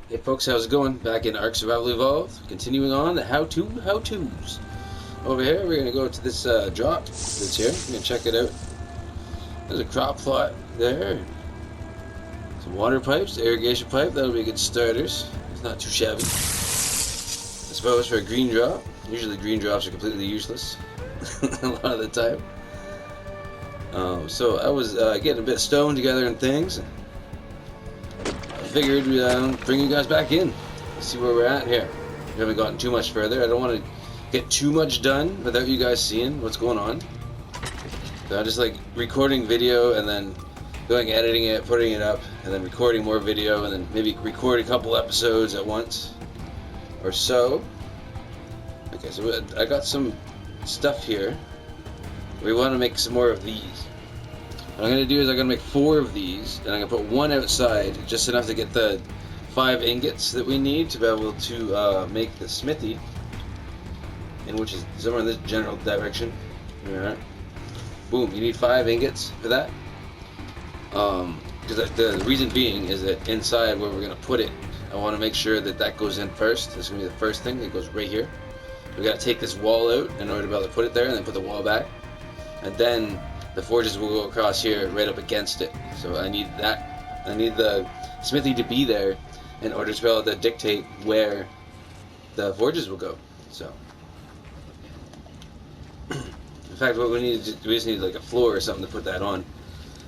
Hey folks, how's it going? Back in ARK Survival Evolved, continuing on the how-tos. Over here, we're going to go to this drop that's here. We're going to check it out. There's a crop plot there. Some water pipes, irrigation pipe, that'll be good starters. It's not too shabby. I suppose for a green drop, usually green drops are completely useless a lot of the time. So I was getting a bit stoned together and things. I figured we'd bring you guys back in. See where we're at here. We haven't gotten too much further. I don't want to get too much done without you guys seeing what's going on. So I'm just like recording video and then going editing it, putting it up, and then recording more video, and then maybe record a couple episodes at once or so. Okay, so I got some stuff here. We want to make some more of these. What I'm going to do is I'm going to make 4 of these, and I'm going to put one outside, just enough to get the 5 ingots that we need to be able to make the smithy, and which is somewhere in this general direction. Alright. Boom, you need 5 ingots for that. Because the reason being is that inside where we're going to put it, I want to make sure that that goes in first. This is going to be the first thing that goes right here. We got to take this wall out in order to be able to put it there, and then put the wall back. And then the forges will go across here right up against it. So I need that. I need the smithy to be there in order to be able to dictate where the forges will go. So, in fact, what we need to do, we just need like a floor or something to put that on.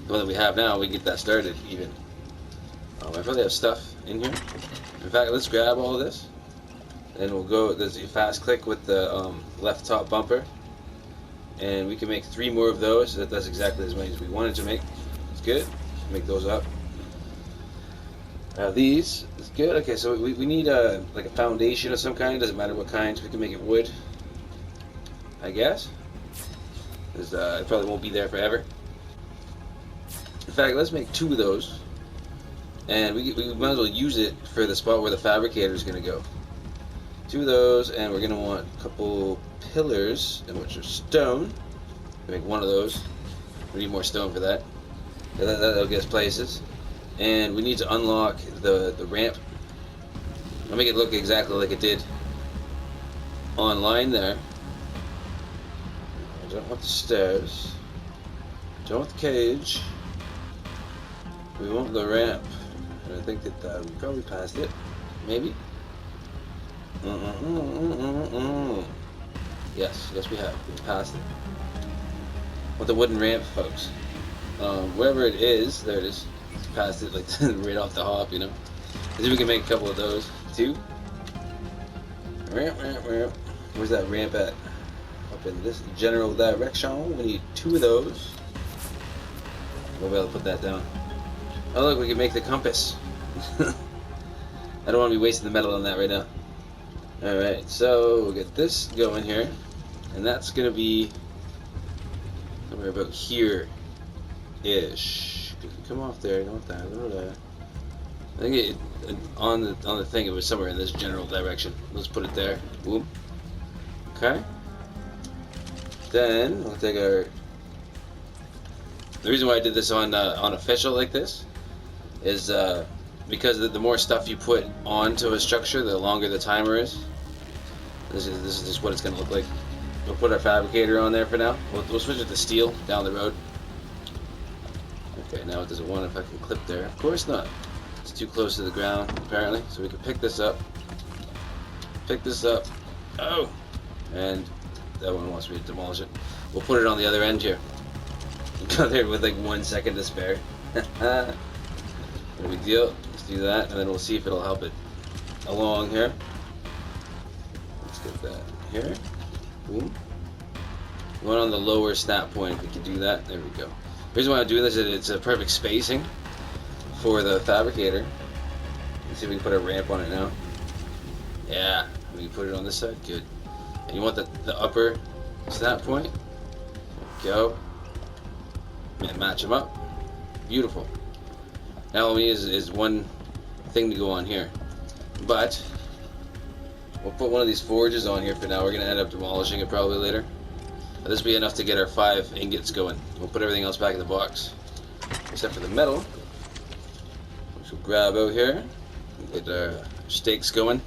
The one that we have now, we can get that started even. I probably have stuff in here. In fact, let's grab all of this, and we'll go. There's a fast click with the left top bumper. And we can make 3 more of those, so that's exactly as many as we wanted to make. It's good. Make those up. These, it's good. Okay, so we need like a foundation of some kind. Doesn't matter what kind. We can make it wood, I guess. Because it probably won't be there forever. In fact, let's make 2 of those. And we might as well use it for the spot where the fabricator is going to go. 2 of those, and we're going to want a couple pillars, which are stone. Make 1 of those. We need more stone for that. That'll get us places. And we need to unlock the ramp. I'll make it look exactly like it did online there. I don't want the stairs. Don't want the cage. We want the ramp. And I think that we probably passed it. Maybe. Yes, we have. We passed it. With the wooden ramp, folks. Wherever it is, there it is. It's past it, like right off the hop, you know. I think we can make a couple of those too. Ramp. Where's that ramp at? Up in this general direction. We need 2 of those. We'll be able to put that down. Oh look, we can make the compass. I don't want to be wasting the metal on that right now. Alright, so we'll get this going here, and that's going to be somewhere about here-ish. Come off there, I don't want that, I don't know that. I think on the thing it was somewhere in this general direction. Let's put it there. Boom. Okay. Then we'll take our... The reason why I did this on official like this is because the more stuff you put onto a structure, the longer the timer is. This is just what it's going to look like. We'll put our fabricator on there for now. We'll switch it to steel down the road. Okay, now it doesn't want if I can clip there. Of course not. It's too close to the ground, apparently. So we can pick this up. Pick this up. Oh! And that one wants me to demolish it. We'll put it on the other end here. Go there with like 1 second to spare. No big deal. Let's do that, and then we'll see if it'll help it along here. Let's get that here. Boom. One on the lower snap point, if we can do that. There we go. The reason why I'm doing this is it's a perfect spacing for the fabricator. Let's see if we can put a ramp on it now. Yeah, we can put it on this side. Good. And you want the upper snap point. There we go. And match them up. Beautiful. Now all we need is one thing to go on here. But we'll put one of these forges on here for now. We're going to end up demolishing it probably later. But this will be enough to get our 5 ingots going. We'll put everything else back in the box, except for the metal, which we'll grab out here. Get our stakes going.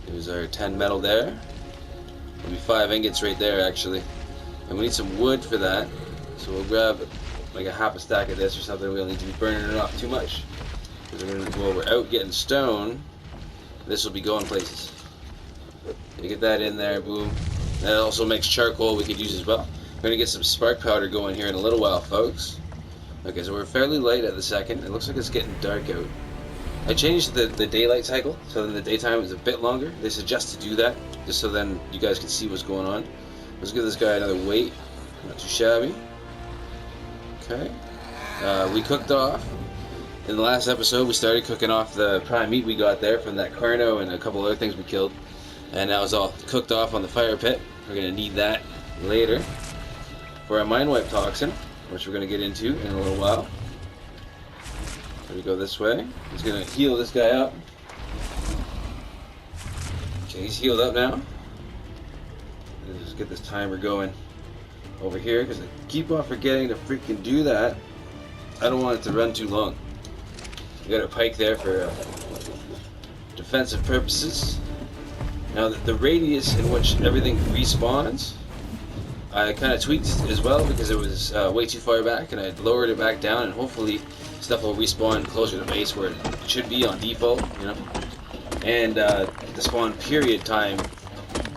There's our 10 metal there. There'll be 5 ingots right there actually. And we need some wood for that. So we'll grab like a half a stack of this or something. We don't need to be burning it off too much. Because while we're out getting stone, this will be going places. You get that in there, boom. That also makes charcoal we could use as well. We're going to get some spark powder going here in a little while, folks. Okay, so we're fairly light at the second. It looks like it's getting dark out. I changed the daylight cycle, so in the daytime is a bit longer. They suggest to do that, just so then you guys can see what's going on. Let's give this guy another weight. Not too shabby. Okay. We cooked off. In the last episode, we started cooking off the prime meat we got there from that carno and a couple other things we killed. And that was all cooked off on the fire pit. We're going to need that later for our mine wipe toxin, which we're going to get into in a little while. So we go this way. He's going to heal this guy up. Okay, he's healed up now. Let's just get this timer going over here, because I keep on forgetting to freaking do that. I don't want it to run too long. We got our pike there for defensive purposes. Now the radius in which everything respawns, I kind of tweaked as well because it was way too far back, and I lowered it back down, and hopefully stuff will respawn closer to base where it should be on default, you know. And the spawn period time,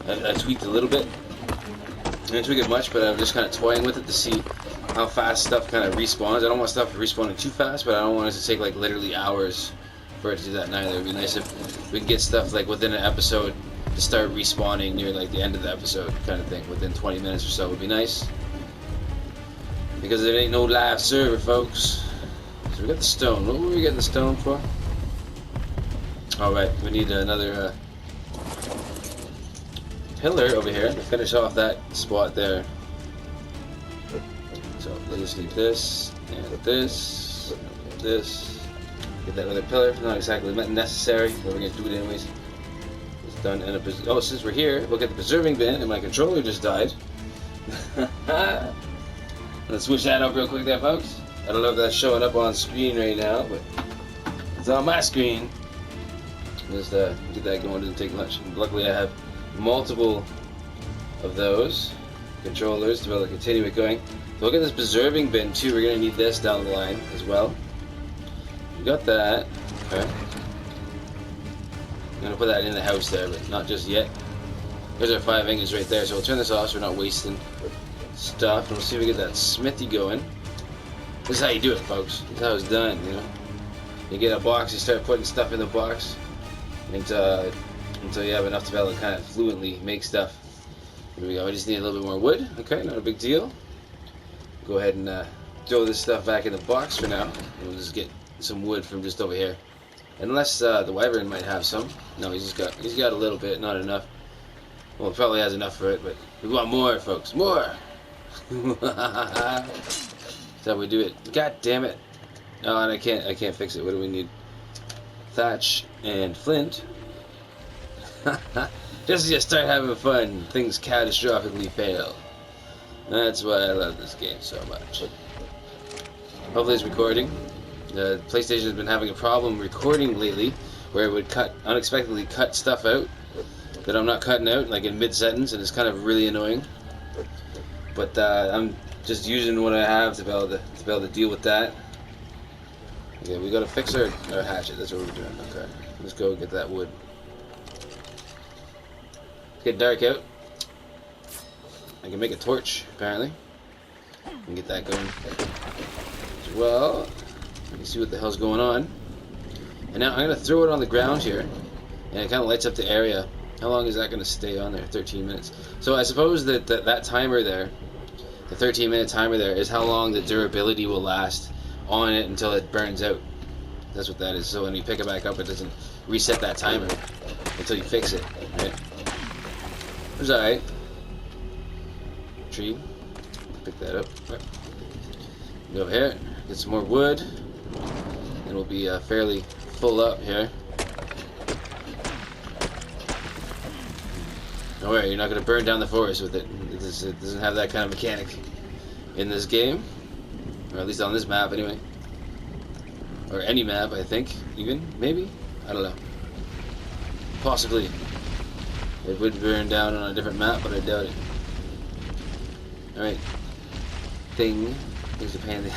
I tweaked a little bit. I didn't tweak it much, but I'm just kind of toying with it to see how fast stuff kind of respawns. I don't want stuff respawning too fast, but I don't want it to take like literally hours for it to do that neither. It would be nice if we can get stuff like within an episode to start respawning near like the end of the episode kind of thing. Within 20 minutes or so would be nice. Because there ain't no live server, folks. So we got the stone. What were we getting the stone for? Alright, we need another pillar over here to finish off that spot there. So let's just need this and this and this. Get that other pillar. Not exactly necessary, but we're gonna do it anyways. It's done. And oh, since we're here, we'll get the preserving bin, and my controller just died. Let's switch that up real quick there, folks. I don't know if that's showing up on screen right now, but it's on my screen. Just get that going. Didn't take much. And luckily, I have multiple of those controllers to be able to continue it going. So we'll get this preserving bin too. We're gonna need this down the line as well. We got that. Okay. I'm gonna put that in the house there, but not just yet. There's our 5 ingots right there. So we'll turn this off so we're not wasting stuff. And we'll see if we get that smithy going. This is how you do it, folks. This is how it's done, you know. You get a box, you start putting stuff in the box until you have enough to be able to kind of fluently make stuff. Here we go. We just need a little bit more wood. Okay, not a big deal. Go ahead and throw this stuff back in the box for now. And we'll just get some wood from just over here. Unless the wyvern might have some. No, he's got a little bit, not enough. Well, it probably has enough for it, but we want more, folks. More. That's how we do it. God damn it. Oh, and I can't fix it. What do we need? Thatch and flint. Just as you start having fun, things catastrophically fail. That's why I love this game so much. Hopefully it's recording. The PlayStation has been having a problem recording lately, where it would unexpectedly cut stuff out that I'm not cutting out, like in mid-sentence, and it's kind of really annoying. But I'm just using what I have to be able to deal with that. Okay, we gotta fix our hatchet. That's what we're doing. Okay, let's go get that wood. It's getting dark out. I can make a torch, apparently. And get that going as well. You can see what the hell's going on. And now I'm gonna throw it on the ground here, and it kind of lights up the area. How long is that gonna stay on there? 13 minutes. So I suppose that timer there, the 13-minute timer there, is how long the durability will last on it until it burns out. That's what that is. So when you pick it back up, it doesn't reset that timer until you fix it, right? It's alright. Tree. Pick that up. Right. Go over here, get some more wood, and we'll be fairly full up here. Don't worry, you're not going to burn down the forest with it. It doesn't have that kind of mechanic in this game. Or at least on this map, anyway. or any map, I think, even, maybe? I don't know. Possibly. It would burn down on a different map, but I doubt it. Alright. Thing. Here's the pan.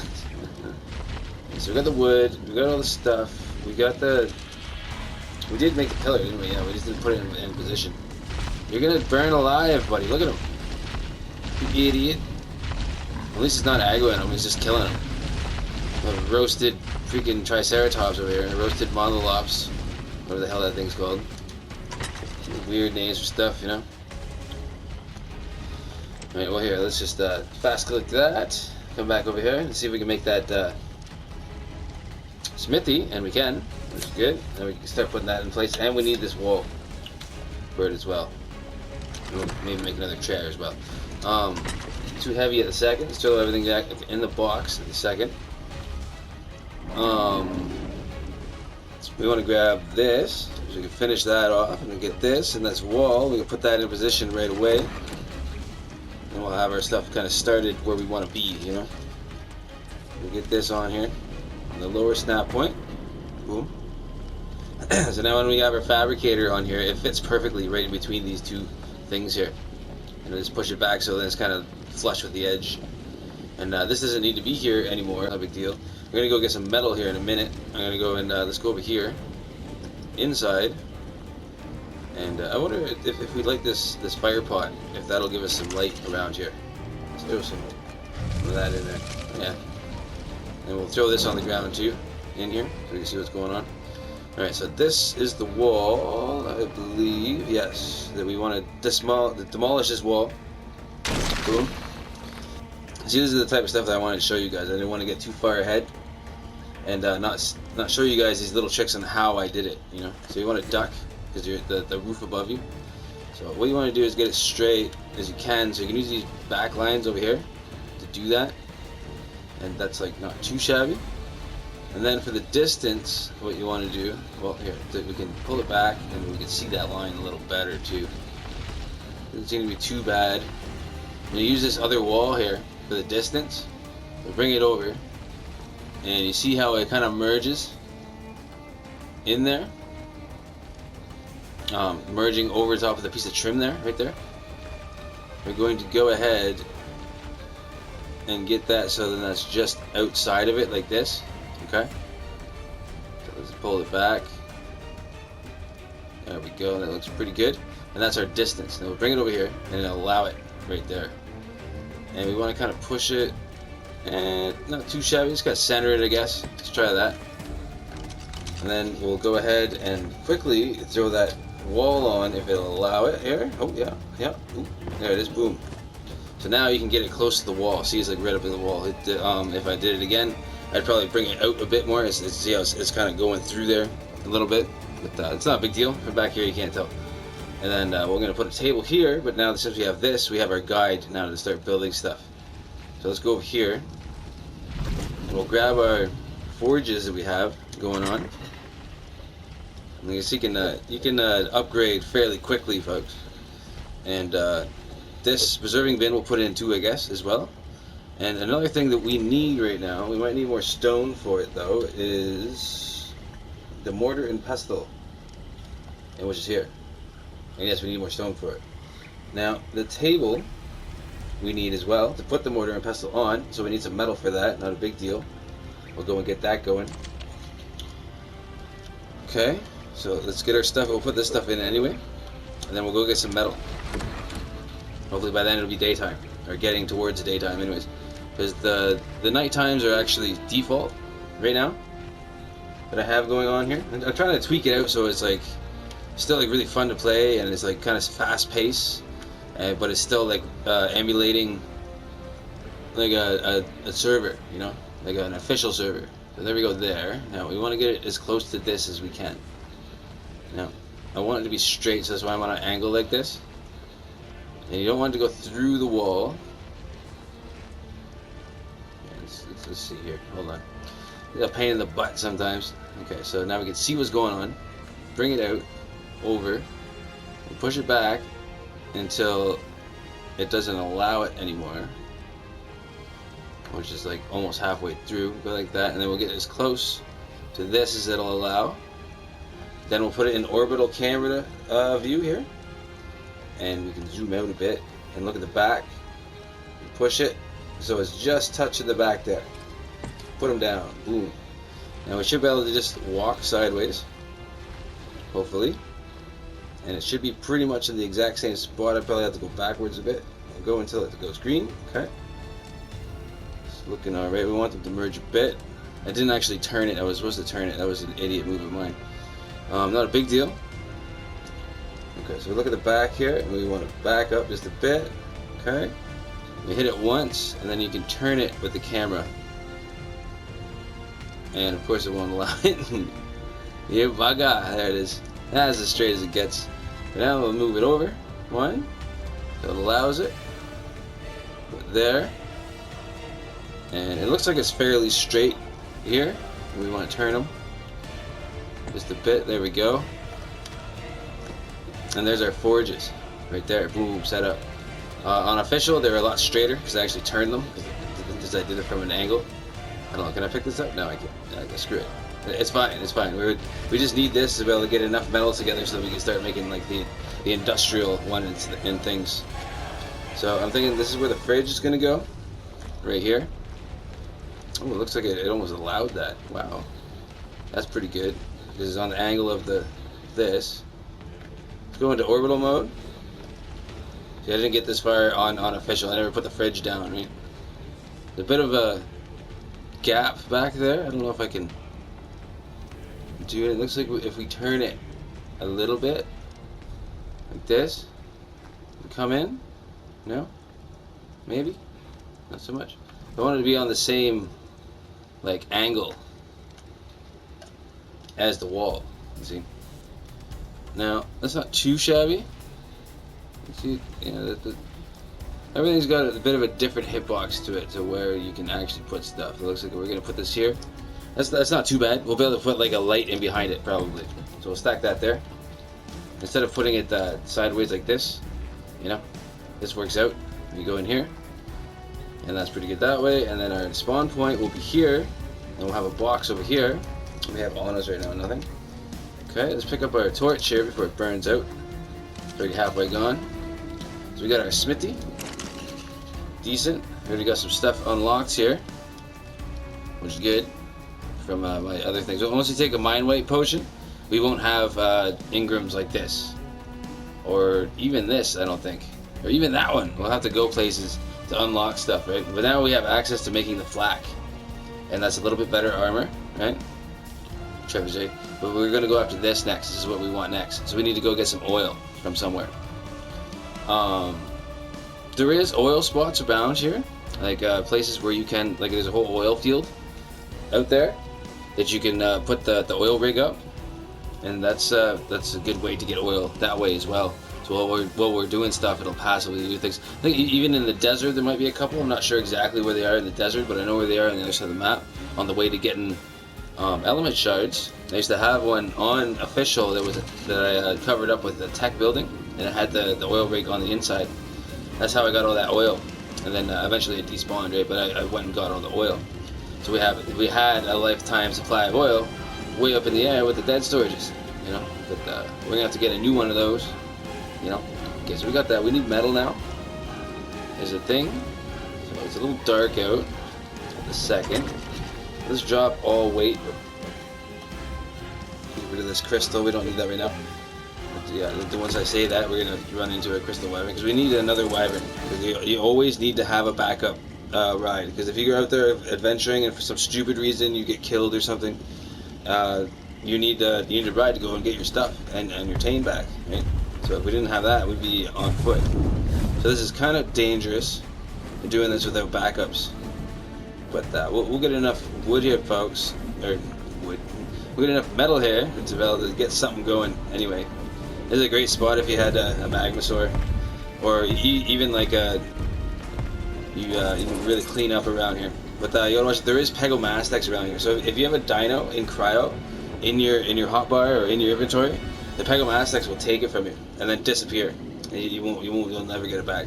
So we got the wood, we got all the stuff, we got the... We did make the pillar, didn't we? Yeah, we just didn't put it in position. You're gonna burn alive, buddy. Look at him. You idiot. At least it's not aggroing him, he's just killing him. A roasted freaking Triceratops over here, roasted Monolops, whatever the hell that thing's called. Weird names for stuff, you know? Alright, well here, let's just fast click that, come back over here and see if we can make that smithy, and we can, which is good. Then we can start putting that in place, and we need this wall for it as well. We'll maybe make another chair as well. Too heavy at the second, let's throw everything back in the box at the second. We want to grab this, so we can finish that off, and we get this, and that's wall. We can put that in position right away, and we'll have our stuff kind of started where we want to be, you know. We'll get this on here, on the lower snap point. Boom. So now when we have our fabricator on here, it fits perfectly right in between these two things here. And just push it back so that it's kind of flush with the edge. And this doesn't need to be here anymore, no big deal. We're going to go get some metal here in a minute. I'm going to go and let's go over here, inside. And I wonder if we like this fire pot, if that'll give us some light around here. Let's throw some of that in there. Yeah. And we'll throw this on the ground too, in here, so we can see what's going on. Alright, so this is the wall, I believe, yes, that we want to demolish this wall. Boom. See, this is the type of stuff that I wanted to show you guys. I didn't want to get too far ahead and not show you guys these little tricks on how I did it, you know. So you want to duck, because you're the roof above you. So what you want to do is get it straight as you can, so you can use these back lines over here to do that. And that's like not too shabby. And then for the distance, what you want to do, well here, we can pull it back and we can see that line a little better too. It's going to be too bad. I'm going to use this other wall here for the distance. We'll bring it over, and you see how it kind of merges in there? Merging over top of the piece of trim there, right there. We're going to go ahead and get that so then that's just outside of it like this. Okay, so let's pull it back. There we go, that looks pretty good. And that's our distance. Now we'll bring it over here and allow it right there. And we want to kind of push it, and not too shabby, just kind of center it, I guess. Let's try that. And then we'll go ahead and quickly throw that wall on if it'll allow it here. Oh yeah, yeah. Ooh, there it is, boom. So now you can get it close to the wall. See, it's like right up in the wall. If I did it again, I'd probably bring it out a bit more. See how it's kind of going through there a little bit, but it's not a big deal. From back here, you can't tell. And then we're going to put a table here, but now since we have this, we have our guide now to start building stuff. So let's go over here, and we'll grab our forges that we have going on. And you can upgrade fairly quickly, folks. And this preserving bin we'll put in too, I guess, as well. And another thing that we need right now, we might need more stone for it though, is the mortar and pestle, and which is here. And yes, we need more stone for it. Now the table we need as well to put the mortar and pestle on, so we need some metal for that. Not a big deal. We'll go and get that going. Okay, so let's get our stuff. We'll put this stuff in anyway, and then we'll go get some metal. Hopefully by then it'll be daytime, or getting towards daytime anyways. Because the night times are actually default right now that I have going on here. And I'm trying to tweak it out so it's like still like really fun to play, and it's like kind of fast paced, but it's still like emulating like a server, you know, like an official server. So there we go there. Now we want to get it as close to this as we can. Now I want it to be straight, so that's why I want to angle like this. And you don't want it to go through the wall. Let's see here. Hold on. It's a pain in the butt sometimes. Okay, so now we can see what's going on. Bring it out, over, and push it back until it doesn't allow it anymore. Which is like almost halfway through. Go like that, and then we'll get as close So this is it'll allow. Then we'll put it in orbital camera view here, and we can zoom out a bit and look at the back. Push it so it's just touching the back there. Put them down. Boom. Now we should be able to just walk sideways, hopefully, and it should be pretty much in the exact same spot. I probably have to go backwards a bit and go until it goes green. Okay. It's looking alright. We want them to merge a bit. I didn't actually turn it. I was supposed to turn it. That was an idiot move of mine. Not a big deal. Okay, so we look at the back here, and we want to back up just a bit. Okay. We hit it once, and then you can turn it with the camera. And of course it won't allow it. Yeah, baga. There it is. That's as straight as it gets. But now we'll move it over. One. So it allows it. Put there. And it looks like it's fairly straight here. We want to turn them just a bit. There we go. And there's our forges right there. Boom, set up. On official, they're a lot straighter because I actually turned them because I did it from an angle. I don't know. Can I pick this up? No, I can't. I can screw it. It's fine. It's fine. We just need this to be able to get enough metal together so that we can start making like the industrial one and things. So I'm thinking this is where the fridge is gonna go, right here. Oh, it looks like it almost allowed that. Wow, that's pretty good. This is on the angle of this. Let's go into orbital mode. See, I didn't get this far on official. I never put the fridge down, right? There's a bit of a gap back there. I don't know if I can do it. It looks like if we turn it a little bit, like this, we come in. No? Maybe? Not so much. I want it to be on the same, like, angle as the wall. You see? Now, that's not too shabby. See, you know, everything's got a bit of a different hitbox to it, to where you can actually put stuff. It looks like we're gonna put this here. That's not too bad. We'll be able to put like a light in behind it probably. So we'll stack that there instead of putting it sideways like this. You know, this works out. You go in here, and that's pretty good that way. And then our spawn point will be here, and we'll have a box over here. We have on us right now nothing. Okay, let's pick up our torch here before it burns out. It's already halfway gone. So we got our smithy. Decent. We already got some stuff unlocked here, which is good from my other things. So once you take a mind weight potion, we won't have engrams like this, or even this, I don't think, or even that one. We'll have to go places to unlock stuff, right? But now we have access to making the flak, and that's a little bit better armor, right? Trebuchet. But we're gonna go after this next. This is what we want next. So we need to go get some oil from somewhere. There is oil spots abound here, like places where you can, like there's a whole oil field out there that you can put the oil rig up, and that's a good way to get oil that way as well. So while we're doing stuff, it'll passively do things. I think even in the desert there might be a couple. I'm not sure exactly where they are in the desert, but I know where they are on the other side of the map, on the way to getting element shards. I used to have one on official that I covered up with the tech building, and it had the oil rig on the inside. That's how I got all that oil, and then eventually it despawned, right? But I went and got all the oil. So we had a lifetime supply of oil way up in the air with the dead storages, you know. But we're gonna have to get a new one of those, you know. Okay, so we got that. We need metal now. Is a thing. So it's a little dark out. A second. Let's drop all weight. Get rid of this crystal. We don't need that right now. But yeah, once I say that, we're gonna run into a crystal wyvern because we need another wyvern. Because you always need to have a backup ride. Because if you're out there adventuring and for some stupid reason you get killed or something, you need a ride to go and get your stuff and your tame back, right? So if we didn't have that, we'd be on foot. So this is kind of dangerous, doing this without backups. But we'll get enough wood here, folks, or wood. We'll get enough metal here to be able to get something going. Anyway, this is a great spot if you had a magmasaur, or even like you can really clean up around here. But you gotta watch. There is Pegomastax around here, so if you have a dino in cryo in your hotbar or in your inventory, the Pegomastax will take it from you and then disappear, and you'll never get it back.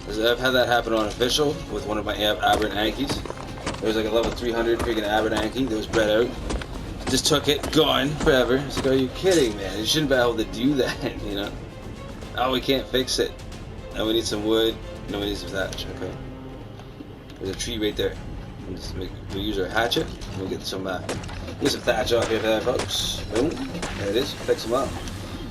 I've had that happen on official with one of my aberrant Ankies. There's like a level 300 freaking Abernanke that was bred out. Just took it, gone forever. It's like, are you kidding, man? You shouldn't be able to do that, you know? Oh, we can't fix it. Now we need some wood. No, we need some thatch. Okay. There's a tree right there. We'll use our hatchet. And we'll get some thatch off here for that, folks. Boom. There it is. Fix them up.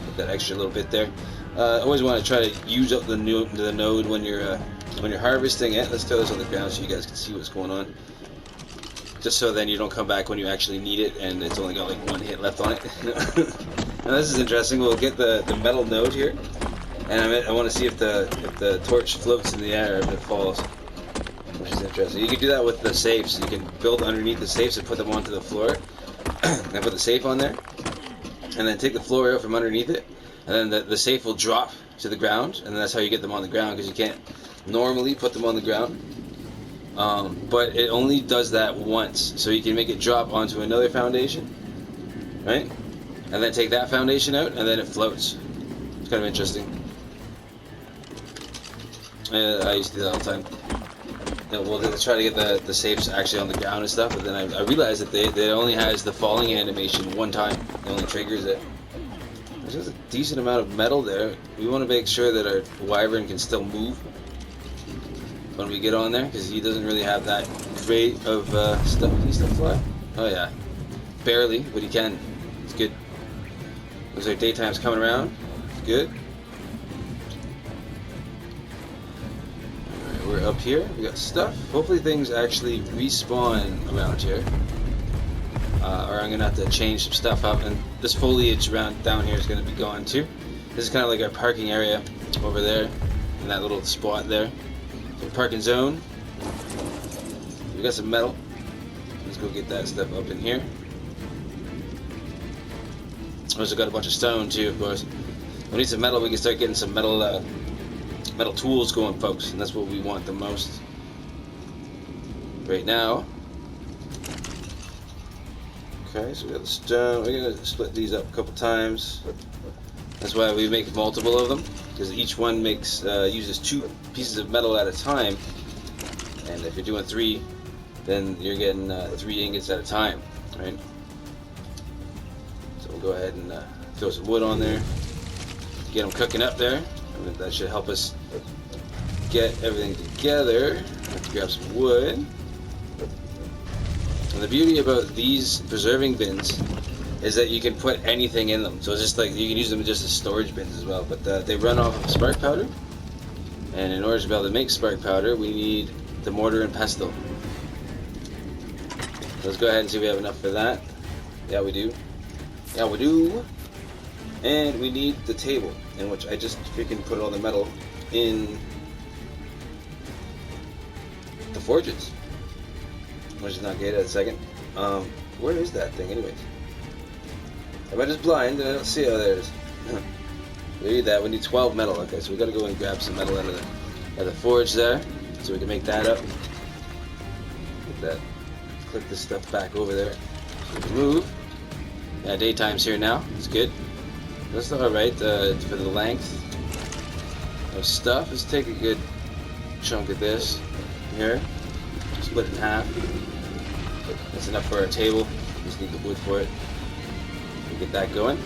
Put that extra little bit there. Always want to try to use up the node when you're harvesting it. Let's throw this on the ground so you guys can see what's going on. Just so then you don't come back when you actually need it and it's only got like one hit left on it. Now this is interesting. We'll get the metal node here, and I want to see if the torch floats in the air if it falls, which is interesting. You can do that with the safes. You can build underneath the safes and put them onto the floor, and put the safe on there, and then take the floor out from underneath it, and then the safe will drop to the ground, and that's how you get them on the ground, because you can't normally put them on the ground. But it only does that once, so you can make it drop onto another foundation, right? And then take that foundation out, and then it floats. It's kind of interesting. I used to do that all the time. Well, they try to get the safes actually on the ground and stuff, but then I realized that they only has the falling animation one time. It only triggers it. There's a decent amount of metal there. We want to make sure that our wyvern can still move when we get on there, because he doesn't really have that great of stuff. Can he still fly? Oh yeah, barely, but he can. It's good. Looks like daytime's coming around. It's good. Alright, we're up here. We got stuff. Hopefully things actually respawn around here. Or I'm gonna have to change some stuff up, and this foliage around down here is gonna be gone too. This is kind of like our parking area over there, in that little spot there. Parking zone. We got some metal. Let's go get that stuff up in here. Also got a bunch of stone too, of course. We need some metal. We can start getting some metal tools going, folks, and that's what we want the most right now. Okay, so we got the stone. We're gonna split these up a couple times. That's why we make multiple of them, because each one uses 2 pieces of metal at a time, and if you're doing 3, then you're getting 3 ingots at a time, right? So we'll go ahead and throw some wood on there, get them cooking up there, and that should help us get everything together. Let's grab some wood. And the beauty about these preserving bins is that you can put anything in them. So it's just like, you can use them just as storage bins as well. But they run off of spark powder. And in order to be able to make spark powder, we need the mortar and pestle. So let's go ahead and see if we have enough for that. Yeah, we do. Yeah, we do. And we need the table, in which I just freaking put all the metal in the forges. Which is not good at a second. Where is that thing anyways? Am I just blind and I don't see? Oh, there it is. We need that. We need 12 metal. Okay, so we gotta go and grab some metal out of the forge there, so we can make that up. Get that. Click this stuff back over there. So we can move. Yeah, daytime's here now. It's good. That's all right for the length of stuff. Let's take a good chunk of this here. Split it in half. That's enough for our table. Just need the wood for it. We'll get that going.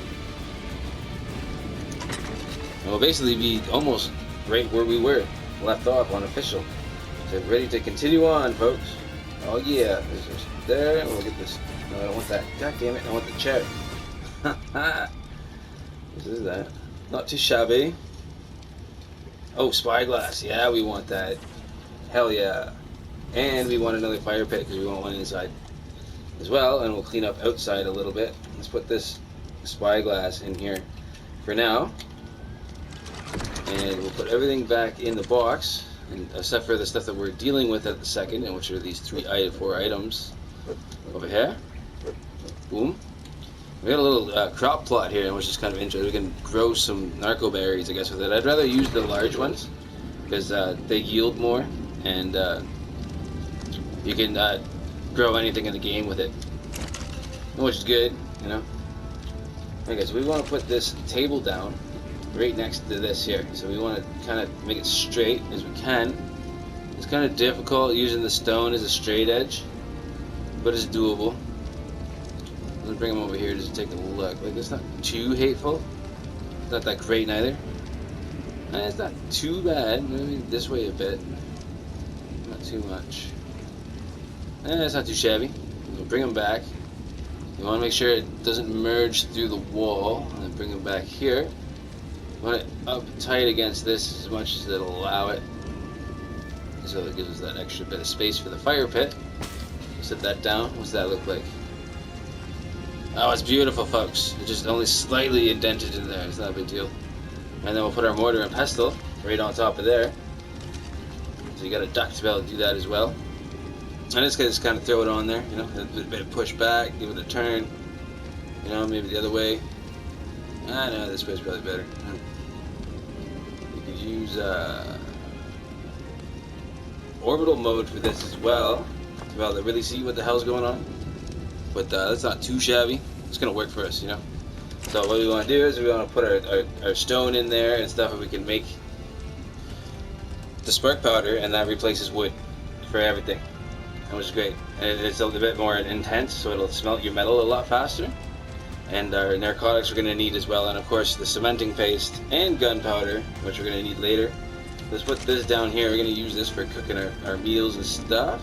And we'll basically be almost right where we were left off on official. So ready to continue on, folks. Oh yeah, this is there. We'll get this. No, I don't want that. God damn it! I want the chair. This is that. Not too shabby. Oh, spyglass. Yeah, we want that. Hell yeah. And we want another fire pit because we want one inside as well, and we'll clean up outside a little bit. Let's put this spyglass in here for now, and we'll put everything back in the box, and except for the stuff that we're dealing with at the second, and which are these 4 items over here. Boom. We got a little crop plot here, which is kind of interesting. We can grow some narco berries, I guess, with it. I'd rather use the large ones because they yield more, and you can grow anything in the game with it, which is good, you know. Okay, so we want to put this table down right next to this here. So we want to kind of make it straight as we can. It's kind of difficult using the stone as a straight edge, but it's doable. Let's bring them over here just to take a look. Like, it's not too hateful. It's not that great neither. And it's not too bad. Maybe this way a bit. Not too much. And it's not too shabby. We'll bring them back. You want to make sure it doesn't merge through the wall. And then bring them back here. You want it up tight against this as much as it'll allow it. So it gives us that extra bit of space for the fire pit. Set that down. What's that look like? Oh, it's beautiful, folks. It's just only slightly indented in there. It's not a big deal. And then we'll put our mortar and pestle right on top of there. So you got a duct to be able to do that as well. And this guy just kind of throw it on there, you know, a bit of push back, give it a turn, you know, maybe the other way. I know this way's probably better. You could use orbital mode for this as well, to be able to really see what the hell's going on. But that's not too shabby. It's gonna work for us, you know. So what we want to do is we want to put our stone in there and stuff, and we can make the spark powder, and that replaces wood for everything, which is great. And it's a little bit more intense, so it'll smelt your metal a lot faster. And our narcotics we're going to need as well, and of course the cementing paste and gunpowder, which we're going to need later. Let's put this down here. We're going to use this for cooking our meals and stuff.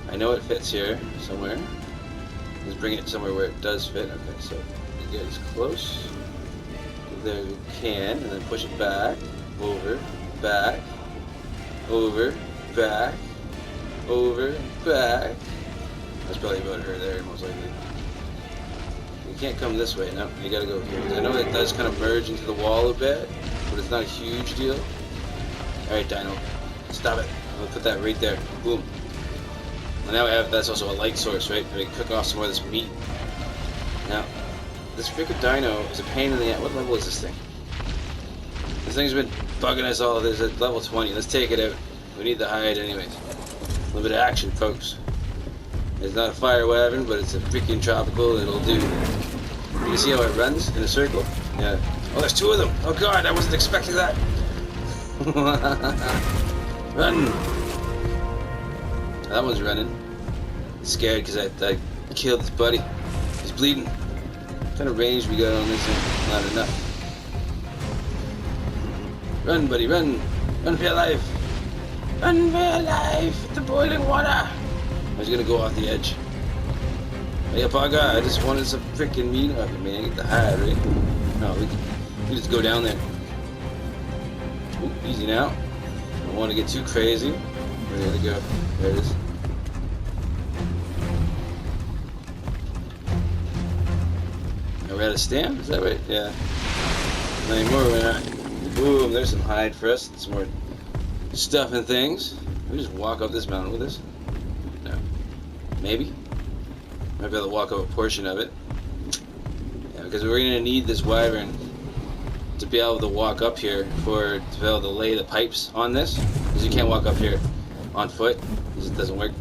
I know it fits here somewhere. Let's bring it somewhere where it does fit. Okay, so we get as close there as we can, and then push it back, over, back, over, back, over, back. That's probably about her there, most likely. You can't come this way, no, you gotta go here. I know it does kind of merge into the wall a bit, but it's not a huge deal. Alright, Dino, stop it. I'll put that right there. Boom. And now we have, that's also a light source, right? We can cook off some more of this meat. Now, this freaking dino is a pain in the ass. What level is this thing? This thing's been bugging us all. This is at level 20. Let's take it out. We need the hide anyways. A little bit of action, folks. It's not a fire weapon, but it's a freaking tropical. It'll do. You can see how it runs in a circle? Yeah. Oh, there's two of them. Oh god, I wasn't expecting that. Run! That one's running. He's scared because I killed his buddy. He's bleeding. What kind of range we got on this thing? Not enough. Run, buddy, run! Run for your life! Run for your life! The boiling water! I was gonna go off the edge. Hey, Paga, I just wanted some freaking meat off you, man. Get the hide, right? No, we can just go down there. Ooh, easy now. Don't want to get too crazy. Where did it go? There it is. Are we at a stand? Is that right? Yeah. Not anymore, we're not. Boom, there's some hide for us. Some more stuff and things. Can we just walk up this mountain with this? No. Maybe? Might be able to walk up a portion of it. Yeah, because we're going to need this wyvern to be able to walk up here to be able to lay the pipes on this. Because you can't walk up here on foot. Because it doesn't work.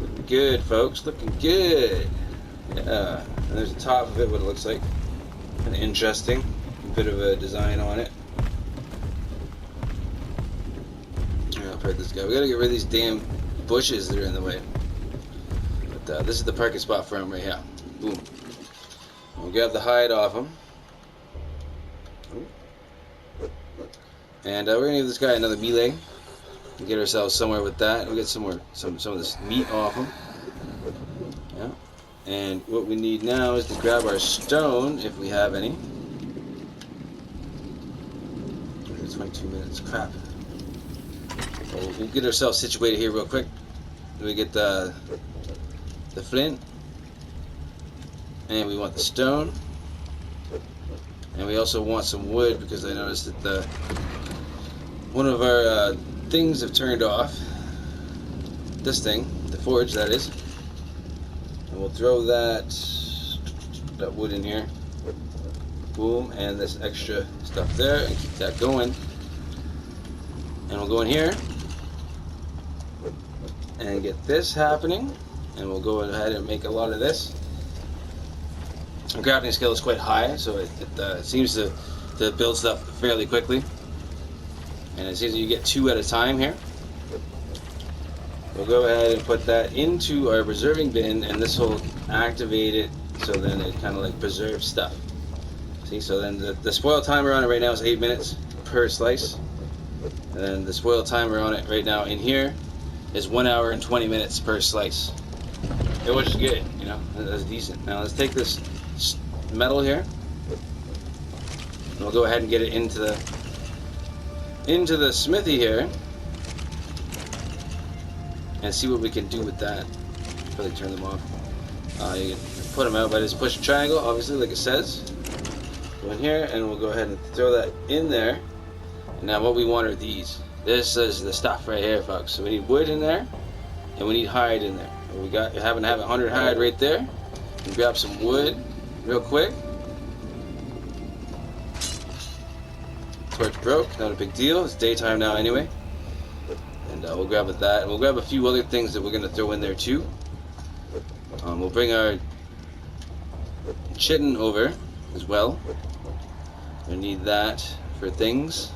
Looking good, folks. Looking good. Yeah. And there's the top of it, what it looks like. Kind of interesting. A bit of a design on it. Yeah, I'll park this guy. We gotta get rid of these damn bushes that are in the way. But this is the parking spot for him right here. Boom. We'll grab the hide off him. And we're gonna give this guy another melee. We'll get ourselves somewhere with that. We'll get some of this meat off him. Yeah. And what we need now is to grab our stone, if we have any. It's 22 minutes. Crap. Well, we'll get ourselves situated here real quick. We get the flint, and we want the stone, and we also want some wood because I noticed that one of our things have turned off. This thing, the forge, that is. And we'll throw that wood in here. Boom, and this extra stuff there, and keep that going. And we'll go in here and get this happening, and we'll go ahead and make a lot of this. Our crafting skill is quite high, so it seems to build stuff fairly quickly. And it seems that you get 2 at a time here. We'll go ahead and put that into our preserving bin, and this will activate it, so then it kind of like preserves stuff. See, so then the spoil timer on it right now is 8 minutes per slice. And then the spoil timer on it right now in here is 1 hour and 20 minutes per slice. Which is good, you know, that's decent. Now let's take this metal here, and we'll go ahead and get it into the smithy here, and see what we can do with that. Really turn them off. You can put them out by just push a triangle, obviously, like it says. Go in here, and we'll go ahead and throw that in there. And now what we want are these. This is the stuff right here, folks. So we need wood in there, and we need hide in there. And we happen to have 100 hide right there. And grab some wood real quick. Torch broke, not a big deal. It's daytime now anyway. And we'll grab that. And we'll grab a few other things that we're going to throw in there too. We'll bring our chitin over as well. We need that for things.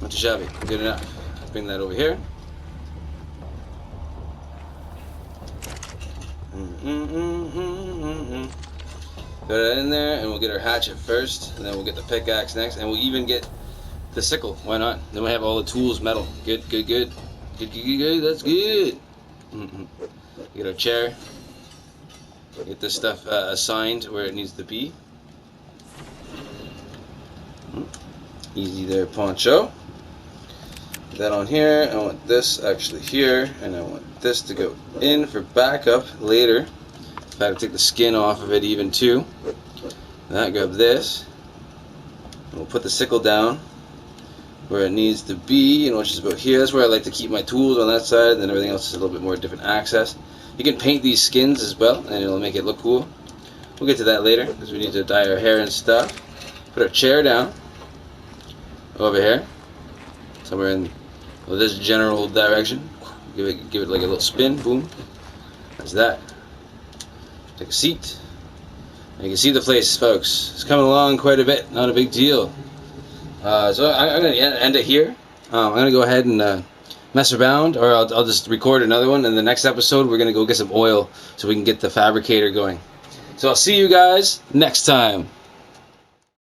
Not too shabby, good enough. Bring that over here. Put it in there, and we'll get our hatchet first, and then we'll get the pickaxe next, and we'll even get the sickle. Why not? Then we have all the tools metal. Good, good, good. Good, good, good, good. That's good. Get our chair. Get this stuff assigned where it needs to be. Easy there, Poncho. Put that on here. I want this actually here, and I want this to go in for backup later. If I have to take the skin off of it even too. That, grab this. And we'll put the sickle down where it needs to be, and which is about here. That's where I like to keep my tools, on that side, and then everything else is a little bit more different access. You can paint these skins as well, and it'll make it look cool. We'll get to that later, because we need to dye our hair and stuff. Put our chair down over here, somewhere in this general direction. Give it like a little spin. Boom. That's that. Take a seat. And you can see the place, folks. It's coming along quite a bit. Not a big deal. So I'm going to end it here. I'm going to go ahead and mess around, or I'll just record another one. In the next episode, we're going to go get some oil so we can get the fabricator going. So I'll see you guys next time.